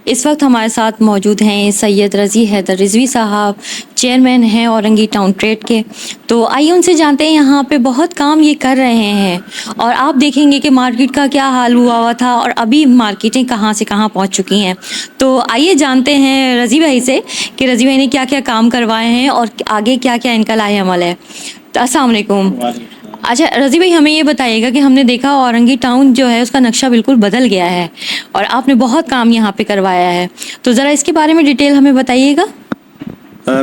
اس وقت ہمارے ساتھ موجود ہیں سید رضی حیدر رضوی صاحب، چیئرمین ہیں اورنگی ٹاؤن ٹریڈ کے. تو آئیے ان سے جانتے ہیں یہاں پہ بہت کام یہ کر رہے ہیں، اور آپ دیکھیں گے کہ مارکیٹ کا کیا حال ہوا تھا اور ابھی مارکیٹیں کہاں سے کہاں پہنچ چکی ہیں. تو آئیے جانتے ہیں رضی بھائی سے کہ رضی بھائی نے کیا کیا کام کروائے ہیں اور آگے کیا کیا ان کا لائحہ عمل ہے. تو السلام علیکم. اچھا رضی بھائی، ہمیں یہ بتائیے گا کہ ہم نے دیکھا اورنگی ٹاؤن جو ہے اس کا نقشہ بالکل بدل گیا ہے اور آپ نے بہت کام یہاں پہ کروایا ہے، تو ذرا اس کے بارے میں ڈیٹیل ہمیں بتائیے گا.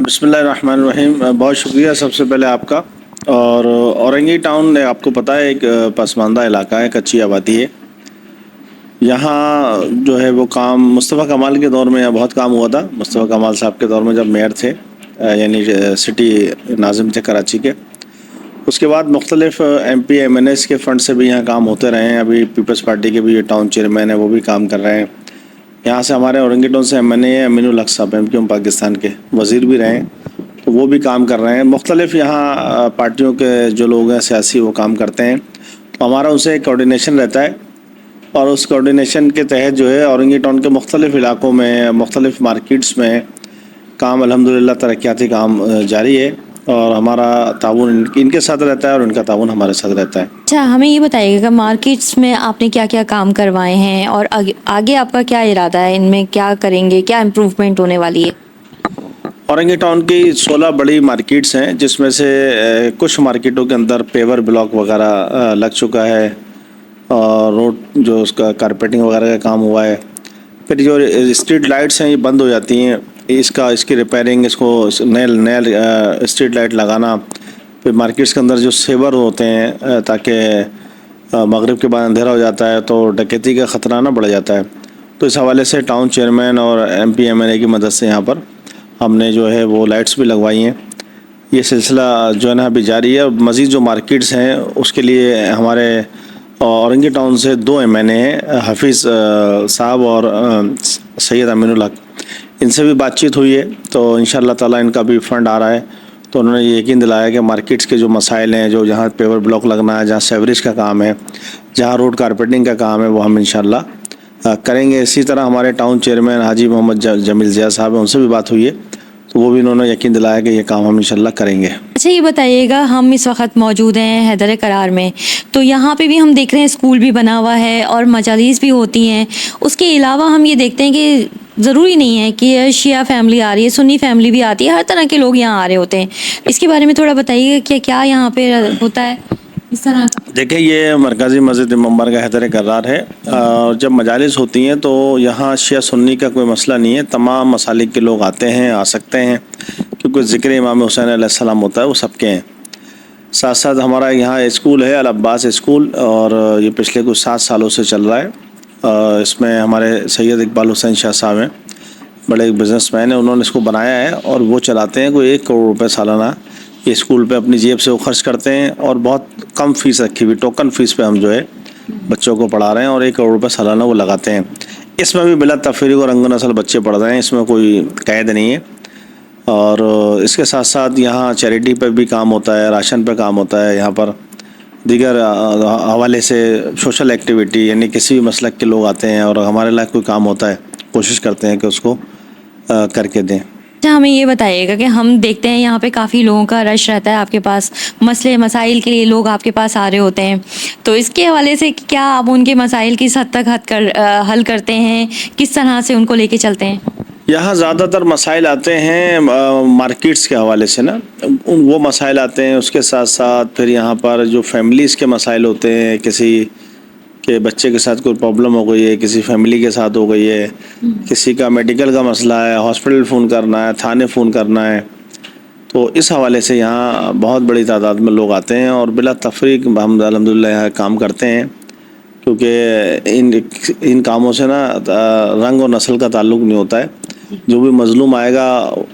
بسم اللہ الرحمن الرحیم. بہت شکریہ سب سے پہلے آپ کا. اور اورنگی ٹاؤن آپ کو پتہ ہے ایک پسماندہ علاقہ ہے، کچی آبادی ہے. یہاں جو ہے وہ کام مصطفیٰ کمال کے دور میں بہت کام ہوا تھا. مصطفیٰ کمال صاحب کے دور میں جب میئر تھے، یعنی سٹی ناظم تھے کراچی کے. اس کے بعد مختلف M P M N S کے فنڈ سے بھی یہاں کام ہوتے رہے ہیں. ابھی پیپلز پارٹی کے بھی ٹاؤن چیئرمین ہیں، وہ بھی کام کر رہے ہیں. یہاں سے ہمارے اورنگی ٹاؤن سے ایم این اے امین الحق صاحب ایم کیو پاکستان کے وزیر بھی رہے ہیں، تو وہ بھی کام کر رہے ہیں. مختلف یہاں پارٹیوں کے جو لوگ ہیں سیاسی، وہ کام کرتے ہیں. تو ہمارا اسے کوارڈینیشن رہتا ہے، اور اس کوارڈینیشن کے تحت جو ہے اورنگی ٹاؤن کے مختلف علاقوں میں، مختلف مارکیٹس میں کام الحمدللہ ترقیاتی کام جاری ہے. اور ہمارا تعاون ان کے ساتھ رہتا ہے اور ان کا تعاون ہمارے ساتھ رہتا ہے. اچھا، ہمیں یہ بتائیے گا کہ مارکیٹس میں آپ نے کیا کیا کام کروائے ہیں اور آگے آپ کا کیا ارادہ ہے، ان میں کیا کریں گے، کیا امپروومنٹ ہونے والی ہے. اورنگی ٹاؤن کی 16 بڑی مارکیٹس ہیں، جس میں سے کچھ مارکیٹوں کے اندر پیور بلاک وغیرہ لگ چکا ہے، اور روڈ جو اس کا کارپیٹنگ وغیرہ کا کام ہوا ہے. پھر جو اسٹریٹ لائٹس ہیں یہ بند ہو جاتی ہیں، اس کی ریپیئرنگ، اس کو نیا اسٹریٹ لائٹ لگانا. پھر مارکیٹس کے اندر جو سیور ہوتے ہیں، تاکہ مغرب کے بعد اندھیرا ہو جاتا ہے تو ڈکیتی کا خطرہ نہ بڑھ جاتا ہے. تو اس حوالے سے ٹاؤن چیئرمین اور ایم پی ایم این اے کی مدد سے یہاں پر ہم نے جو ہے وہ لائٹس بھی لگوائی ہیں. یہ سلسلہ جو ہے نا ابھی جاری ہے. اور مزید جو مارکیٹس ہیں اس کے لیے ہمارے اورنگی ٹاؤن سے 2 ایم این اے ہیں، حفیظ صاحب اور سید امین الحق. ان سے بھی بات چیت ہوئی ہے، تو انشاءاللہ تعالی ان کا بھی فنڈ آ رہا ہے. تو انہوں نے یہ یقین دلایا کہ مارکیٹس کے جو مسائل ہیں، جو جہاں پیور بلاک لگنا ہے، جہاں سیوریج کا کام ہے، جہاں روڈ کارپیٹنگ کا کام ہے، وہ ہم انشاءاللہ کریں گے. اسی طرح ہمارے ٹاؤن چیئرمین حاجی محمد جمیل ضیاء صاحب ہیں، ان سے بھی بات ہوئی ہے، تو وہ بھی انہوں نے یقین دلایا کہ یہ کام ہم انشاءاللہ کریں گے. اچھا یہ بتائیے گا، ہم اس وقت موجود ہیں حیدر کرار میں، تو یہاں پہ بھی ہم دیکھ رہے ہیں اسکول بھی بنا ہوا ہے اور مجالس بھی ہوتی ہیں. اس کے علاوہ ہم یہ دیکھتے ہیں کہ ضروری نہیں ہے کہ شیعہ فیملی آ رہی ہے، سنی فیملی بھی آتی ہے، ہر طرح کے لوگ یہاں آ رہے ہوتے ہیں. اس کے بارے میں تھوڑا بتائیے کہ کیا یہاں پہ ہوتا ہے اس طرح. دیکھیں، یہ مرکزی مسجد امام بارگاہ حیدر کرار ہے. اور جب مجالس ہوتی ہیں تو یہاں شیعہ سنی کا کوئی مسئلہ نہیں ہے، تمام مسالک کے لوگ آتے ہیں، آ سکتے ہیں، کیونکہ ذکر امام حسین علیہ السلام ہوتا ہے، وہ سب کے ہیں. ساتھ ساتھ ہمارا یہاں اسکول ہے العباس اسکول، اور یہ پچھلے کچھ 7 سالوں سے چل رہا ہے. اس میں ہمارے سید اقبال حسین شاہ صاحب ہیں، بڑے ایک بزنس مین ہیں، انہوں نے اس کو بنایا ہے اور وہ چلاتے ہیں. کوئی 1 کروڑ روپے سالانہ یہ اسکول پہ اپنی جیب سے وہ خرچ کرتے ہیں، اور بہت کم فیس رکھی ہوئی، ٹوکن فیس پہ ہم جو ہے بچوں کو پڑھا رہے ہیں، اور 1 کروڑ روپے سالانہ وہ لگاتے ہیں. اس میں بھی بلا تفریق اور رنگ و نسل بچے پڑھ رہے ہیں، اس میں کوئی قید نہیں ہے. اور اس کے ساتھ ساتھ یہاں چیریٹی پہ بھی کام ہوتا ہے، راشن پہ کام ہوتا ہے. یہاں پر دیگر حوالے سے سوشل ایکٹیویٹی، یعنی کسی بھی مسلک کے لوگ آتے ہیں اور ہمارے لائق کوئی کام ہوتا ہے، کوشش کرتے ہیں کہ اس کو کر کے دیں. اچھا ہمیں یہ بتائیے گا کہ ہم دیکھتے ہیں یہاں پہ کافی لوگوں کا رش رہتا ہے آپ کے پاس، مسئلے مسائل کے لیے لوگ آپ کے پاس آ رہے ہوتے ہیں، تو اس کے حوالے سے کیا آپ ان کے مسائل کس حد تک حل کرتے ہیں، کس طرح سے ان کو لے کے چلتے ہیں. یہاں زیادہ تر مسائل آتے ہیں مارکیٹس کے حوالے سے نا، وہ مسائل آتے ہیں. اس کے ساتھ ساتھ پھر یہاں پر جو فیملیز کے مسائل ہوتے ہیں، کسی کے بچے کے ساتھ کوئی پرابلم ہو گئی ہے، کسی فیملی کے ساتھ ہو گئی ہے، کسی کا میڈیکل کا مسئلہ ہے، ہاسپٹل فون کرنا ہے، تھانے فون کرنا ہے. تو اس حوالے سے یہاں بہت بڑی تعداد میں لوگ آتے ہیں، اور بلا تفریق ہم الحمدللہ یہاں کام کرتے ہیں. کیونکہ ان کاموں سے نا رنگ اور نسل کا تعلق نہیں ہوتا ہے. جو بھی مظلوم آئے گا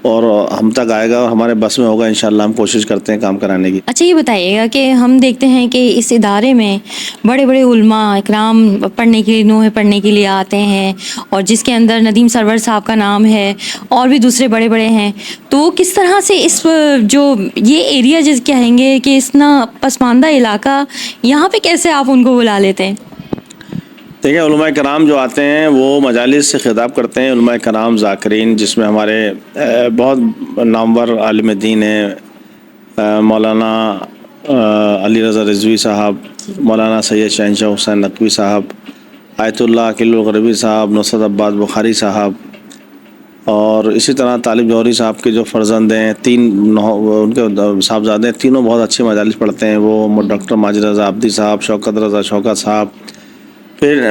اور ہم تک آئے گا اور ہمارے بس میں ہوگا، انشاءاللہ ہم کوشش کرتے ہیں کام کرانے کی. اچھا یہ بتائیے گا کہ ہم دیکھتے ہیں کہ اس ادارے میں بڑے بڑے علماء اکرام پڑھنے کے لیے، نوحے پڑھنے کے لیے آتے ہیں، اور جس کے اندر ندیم سرور صاحب کا نام ہے، اور بھی دوسرے بڑے بڑے ہیں. تو کس طرح سے اس جو یہ ایریا جس کہیں گے کہ اس نا پسماندہ علاقہ، یہاں پہ کیسے آپ ان کو بلا لیتے ہیں؟ دیکھیں علماء کرام جو آتے ہیں وہ مجالس سے خطاب کرتے ہیں. علماء کرام ذاکرین جس میں ہمارے بہت نامور عالم دین ہیں, مولانا علی رضا رضوی صاحب, مولانا سید شہنشاہ حسین نقوی صاحب, آیت اللہ عقیل الغربی صاحب, نصرت عباس بخاری صاحب, اور اسی طرح طالب جوہری صاحب کے جو فرزند ہیں, ان کے صاحبزادے ہیں, تینوں بہت اچھے مجالس پڑھتے ہیں. وہ ڈاکٹر ماجد رضا عبدی صاحب, شوکت رضا شوکت صاحب, پھر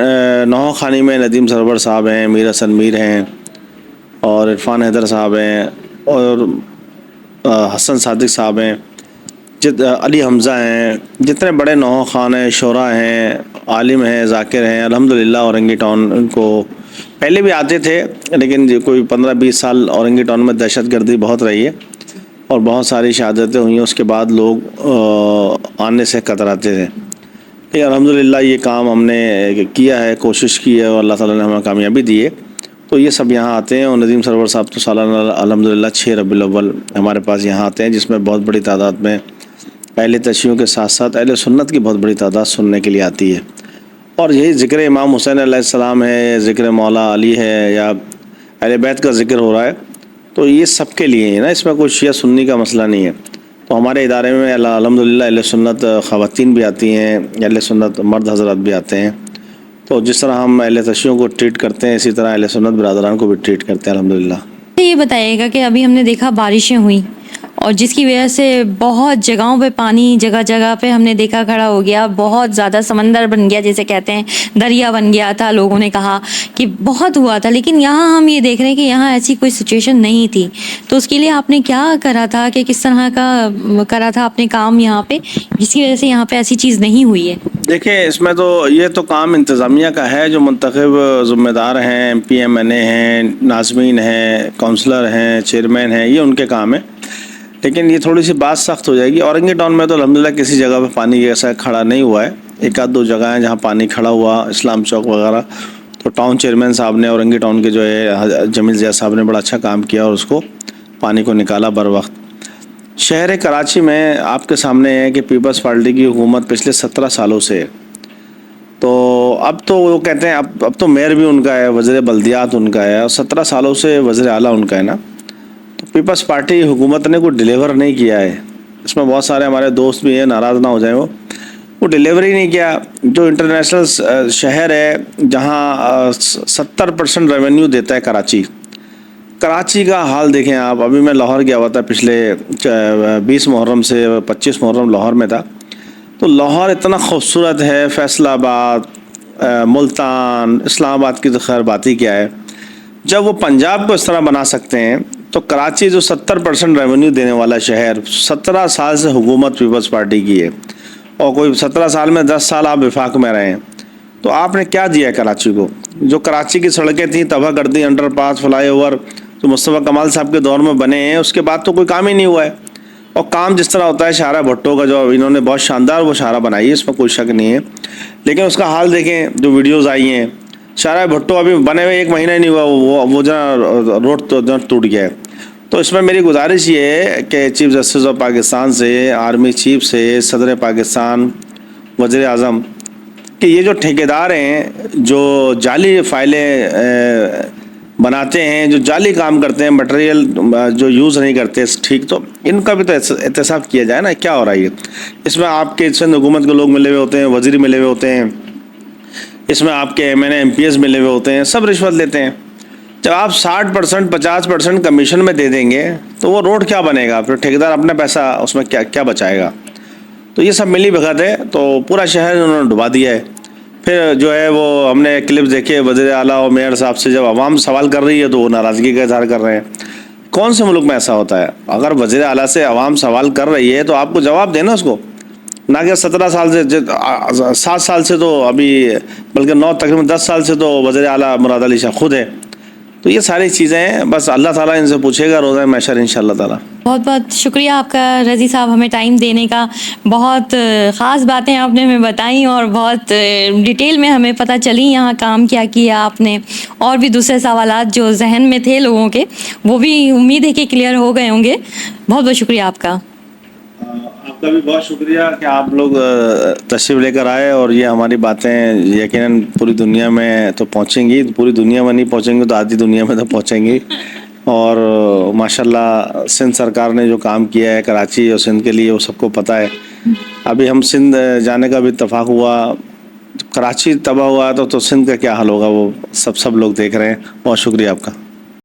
نہو خانی میں ندیم سرور صاحب ہیں, میر حسن میر ہیں, اور عرفان حیدر صاحب ہیں, اور حسن صادق صاحب ہیں, علی حمزہ ہیں. جتنے بڑے نہو خان ہیں, شعراء ہیں, عالم ہیں, ذاکر ہیں, الحمدللہ. اورنگی ٹاؤن کو پہلے بھی آتے تھے, لیکن کوئی 15-20 سال اورنگی ٹاؤن میں دہشت گردی بہت رہی ہے اور بہت ساری شہادتیں ہوئی ہیں. اس کے بعد لوگ آنے سے کتراتے تھے. الحمدللہ یہ کام ہم نے کیا ہے, کوشش کی ہے, اور اللہ تعالیٰ نے ہمیں کامیابی دی ہے. تو یہ سب یہاں آتے ہیں. اور ندیم سرور صاحب تو سالانہ الحمدللہ 6 ربیع الاول ہمارے پاس یہاں آتے ہیں, جس میں بہت بڑی تعداد میں اہل تشیعوں کے ساتھ ساتھ اہل سنت کی بہت بڑی تعداد سننے کے لیے آتی ہے. اور یہی ذکر امام حسین علیہ السلام ہے, ذکر مولا علی ہے, یا اہل بیت کا ذکر ہو رہا ہے, تو یہ سب کے لیے ہے نا, اس میں کوئی شیعہ سنی کا مسئلہ نہیں ہے. تو ہمارے ادارے میں الحمدللہ اہل سنت خواتین بھی آتی ہیں, اہل سنت مرد حضرات بھی آتے ہیں. تو جس طرح ہم اہل تشیعوں کو ٹریٹ کرتے ہیں, اسی طرح اہل سنت برادران کو بھی ٹریٹ کرتے ہیں الحمدللہ. یہ بتائیے گا کہ ابھی ہم نے دیکھا بارشیں ہوئیں اور جس کی وجہ سے بہت جگہوں پہ پانی جگہ جگہ پہ ہم نے دیکھا کھڑا ہو گیا, بہت زیادہ سمندر بن گیا, جیسے کہتے ہیں دریا بن گیا تھا. لوگوں نے کہا کہ بہت ہوا تھا, لیکن یہاں ہم یہ دیکھ رہے ہیں کہ یہاں ایسی کوئی سچویشن نہیں تھی. تو اس کے لیے آپ نے کیا کرا تھا, کہ کس طرح کا کرا تھا آپ نے کام یہاں پہ, جس کی وجہ سے یہاں پہ ایسی چیز نہیں ہوئی ہے؟ دیکھیں اس میں تو یہ تو کام انتظامیہ کا ہے, جو منتخب ذمہ دار ہیں, MPMNA ہیں, ناظمین ہیں, کونسلر ہیں, چیئرمین ہیں, یہ ان کے کام ہے. لیکن یہ تھوڑی سی بات سخت ہو جائے گی. اورنگی ٹاؤن میں تو الحمدللہ کسی جگہ پہ پانی ایسا کھڑا نہیں ہوا ہے. 1-2 جگہ ہیں جہاں پانی کھڑا ہوا, اسلام چوک وغیرہ. تو ٹاؤن چیئرمین صاحب نے, اورنگی ٹاؤن کے جو ہے جمیل ضیاء صاحب نے بڑا اچھا کام کیا, اور اس کو پانی کو نکالا بر وقت. شہر کراچی میں آپ کے سامنے ہے کہ پیپلز پارٹی کی حکومت پچھلے 17 سالوں سے ہے. تو اب تو وہ کہتے ہیں اب تو میئر بھی ان کا ہے, وزیر بلدیات ان کا ہے, اور 17 سالوں سے وزیر اعلیٰ ان کا ہے نا. تو پیپلز پارٹی حکومت نے کوئی ڈیلیور نہیں کیا ہے. اس میں بہت سارے ہمارے دوست بھی ہیں, ناراض نہ ہو جائیں, وہ ڈیلیوری نہیں کیا. جو انٹرنیشنل شہر ہے جہاں 70% ریونیو دیتا ہے کراچی کا حال دیکھیں آپ. ابھی میں لاہور گیا ہوا تھا, پچھلے 20 محرم سے 25 محرم لاہور میں تھا. تو لاہور اتنا خوبصورت ہے, فیصل آباد, ملتان, اسلام آباد کی تو خیر بات ہی کیا ہے. جب وہ پنجاب کو اس طرح بنا سکتے ہیں, تو کراچی جو 70% ریونیو دینے والا شہر, 17 سال سے حکومت پیپلز پارٹی کی ہے, اور کوئی 17 سال میں 10 سال آپ وفاق میں رہے ہیں, تو آپ نے کیا دیا ہے کراچی کو؟ جو کراچی کی سڑکیں تھیں تباہ کر دی, انڈر پاس, فلائی اوور جو مصطفیٰ کمال صاحب کے دور میں بنے ہیں, اس کے بعد تو کوئی کام ہی نہیں ہوا ہے. اور کام جس طرح ہوتا ہے, شاہراہ بھٹو کا جو انہوں نے بہت شاندار وہ شاہراہ بنائی ہے, اس میں کوئی شک نہیں ہے, لیکن اس کا حال دیکھیں جو ویڈیوز آئی ہیں. شاہراہ بھٹو ابھی بنے ہوئے 1 مہینہ نہیں ہوا, وہ جو روڈ ٹوٹ گیا ہے. تو اس میں میری گزارش یہ ہے کہ چیف جسٹس آف پاکستان سے, آرمی چیف سے, صدر پاکستان, وزیر اعظم, کہ یہ جو ٹھیکیدار ہیں جو جعلی فائلیں بناتے ہیں, جو جعلی کام کرتے ہیں, مٹیریل جو یوز نہیں کرتے ٹھیک, تو ان کا بھی تو احتساب کیا جائے نا. کیا ہو رہا ہے یہ؟ اس میں آپ کے سندھ حکومت کے لوگ ملے ہوئے ہوتے ہیں, وزیر ملے ہوئے ہوتے ہیں, اس میں آپ کے MNA MPs ملے ہوئے ہوتے ہیں, سب رشوت لیتے ہیں. جب آپ 60% 50% کمیشن میں دے دیں گے تو وہ روڈ کیا بنے گا؟ پھر ٹھیکیدار اپنا پیسہ اس میں کیا بچائے گا؟ تو یہ سب ملی بھگت ہے. تو پورا شہر انہوں نے ڈبا دیا ہے. پھر جو ہے وہ ہم نے کلپس دیکھے وزیر اعلیٰ اور میئر صاحب سے, جب عوام سوال کر رہی ہے تو وہ ناراضگی کا اظہار کر رہے ہیں. کون سے ملک میں ایسا ہوتا ہے؟ اگر وزیر اعلیٰ سے عوام سوال کر رہی ہے تو آپ کو جواب دینا اس کو, نہ کہ 17 سال سے 7 سال سے تو ابھی, بلکہ 9 تقریباً 10 سال سے تو وزیر اعلیٰ مراد علی شاہ خود ہے. تو یہ ساری چیزیں ہیں, بس اللہ تعالیٰ ان سے پوچھے گا روزہ محشر انشاءاللہ تعالیٰ. بہت بہت شکریہ آپ کا رضی صاحب, ہمیں ٹائم دینے کا. بہت خاص باتیں آپ نے ہمیں بتائیں اور بہت ڈیٹیل میں ہمیں پتہ چلی یہاں کام کیا کیا آپ نے, اور بھی دوسرے سوالات جو ذہن میں تھے لوگوں کے وہ بھی امید ہے کہ کلیئر ہو گئے ہوں گے. بہت بہت شکریہ آپ کا. آپ کا بھی بہت شکریہ کہ آپ لوگ تشریف لے کر آئے اور یہ ہماری باتیں یقیناً پوری دنیا میں تو پہنچیں گی, پوری دنیا میں نہیں پہنچیں گی تو آدھی دنیا میں تو پہنچیں گی. اور ماشاءاللہ سندھ سرکار نے جو کام کیا ہے کراچی اور سندھ کے لیے وہ سب کو پتہ ہے. ابھی ہم سندھ جانے کا بھی اتفاق ہوا, کراچی تباہ ہوا تو سندھ کا کیا حال ہوگا وہ سب لوگ دیکھ رہے ہیں. بہت شکریہ آپ کا.